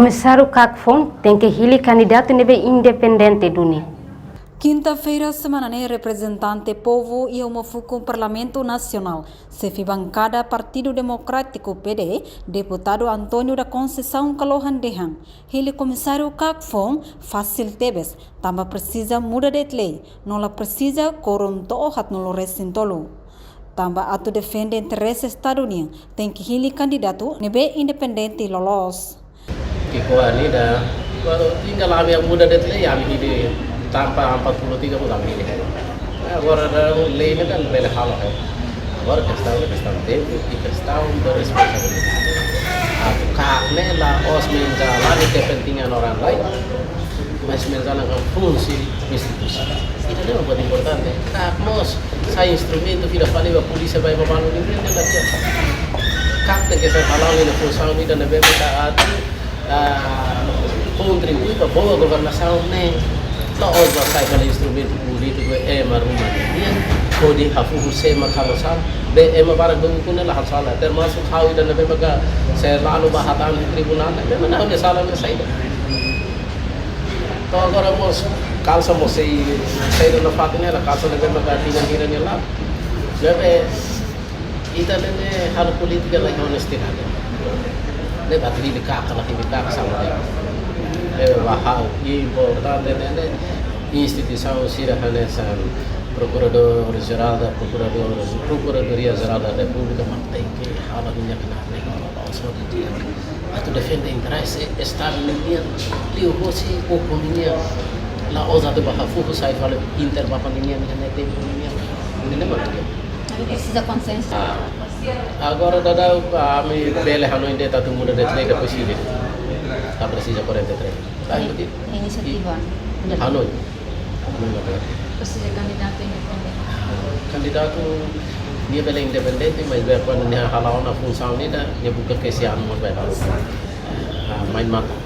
Comissário Kakfon tem que ele candidato nebe independente duni. Quinta-feira, semana representante povo e uma com Parlamento Nacional, chefe bancada Partido Democrático PD, deputado Antônio da Conceição Kalohan Dehan. Ele comissário Kakfon fácil tebes, também precisa mudar de lei, não la precisa corromper hat no recintolo. Também atu defende interesse estadunidense, tem que ele candidato nebe independente lolos. Kikuan ini kalau tinggal kami yang muda dari lei kami ini tanpa 43 pun kami ini. Agora ada lei ini kan bela hal है. Agora questão tempo e questão da responsabilidade. Aku kakne lah os menjalan kepentingan orang lain, mas menjalankan fungsi institusi. Itu yang paling importante. Kaknos saya instrumento tidak paling polisi vai membangun ini adalah siapa. Kakne que saya falar ini função ini dan lebih contribui para a boa governação, nem só os vasais para instrumento político é uma rumah dia, kodi hafu sema kalasal, be ema barang bengkuna lah salah, termasuk hawi dan lebih maka saya lalu bahatan di tribunal, memang dah ada salah saya. तो अगर हम काल समों से सही तो नफाते नहीं रखा तो लेकिन मगर तीन गिरने नहीं ला जब इधर ने हर politik lagi honesty ada ne bateri dekat kalau kita sama dia bahau importante ne instituição sirahanasan Procuradoria Geral da República mantém que ela vinha que não é só de dia atau defende interesse estado unian liu hosi o cominia la oza de bahafu sai fala interbapan unian ne tempo unian ini nama dia Precisa consenso. Agora dada kami bele Hanoi de tatu muda de lei da presiden. Tak precisa 43. Tá betul. Inisiativa. Hanoi. Precisa candidato independente. Candidato dia bele independente mas berapa ni halau na função ni dah dia buka kesian mo bela. Main mata.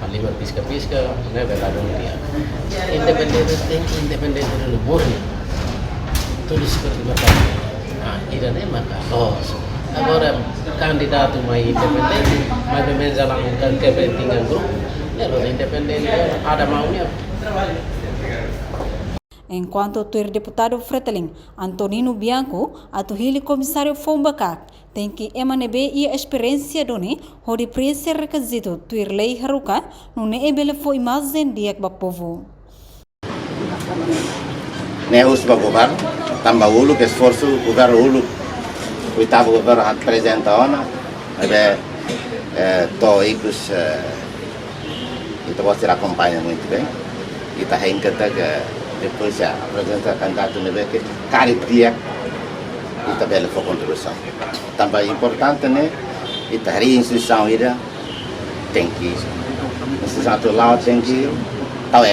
Lima pisca ne bela dong dia. Independente dulu murni. Tulis seperti macam ida ne maka agora candidato mais independente mais menjalankan kepentingan grup ya los independente ada maunya. Enquanto o deputado Freteling Antonino Bianco atau hili comissário Fombacak tem que emanebe e experiência doni hori prese requisito tuir lei haruka nune ebele foi mais diak bapovo. Ne usba governo tambah ulu ke esforço governo ulu oitavo governo apresenta ona ebe to ikus itu pasti acompanha muito bem e tá reencanta que depois já apresenta candidato nebe que cari dia e tabela for contribuição também importante né e tá instituição ida tem que instituição do lado tem que tau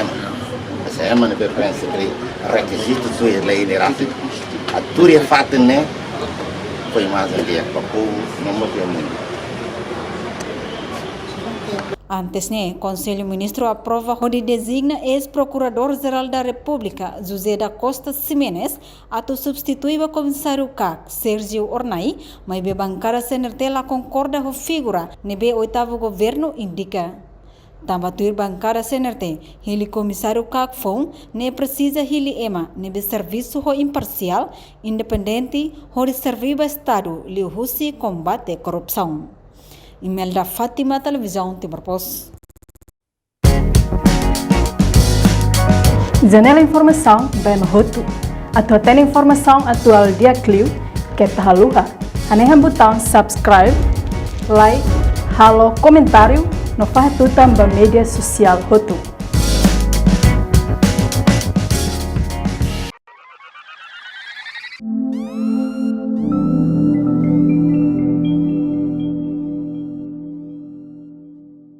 saya mana berpensi beri requisito sui lei ni rafi aturi fatin ne foi mais dia papu nomor dia muito. Antes ne, Conselho Ministro aprova onde designa ex-procurador-geral da República, José da Costa Ximenes, atu substitui o comissário CAC, Sérgio Ornai, mas be bancada CNRT la concorda com figura, nebe oitavo governo indica. Tambatuir bancada CNRT, hili comissário Kakfon, ne precisa hili ema, nebe serviço ho imparcial, independente, ho servir ao Estado, liu husi combate corrupção. Imelda Fátima, Televisão Timor Post. Janela Informação, bem roto. A tua informação atual dia Clio, que tá haluha. Anehan botão subscribe, like, halo, comentário, no faz tu também mídia social roto.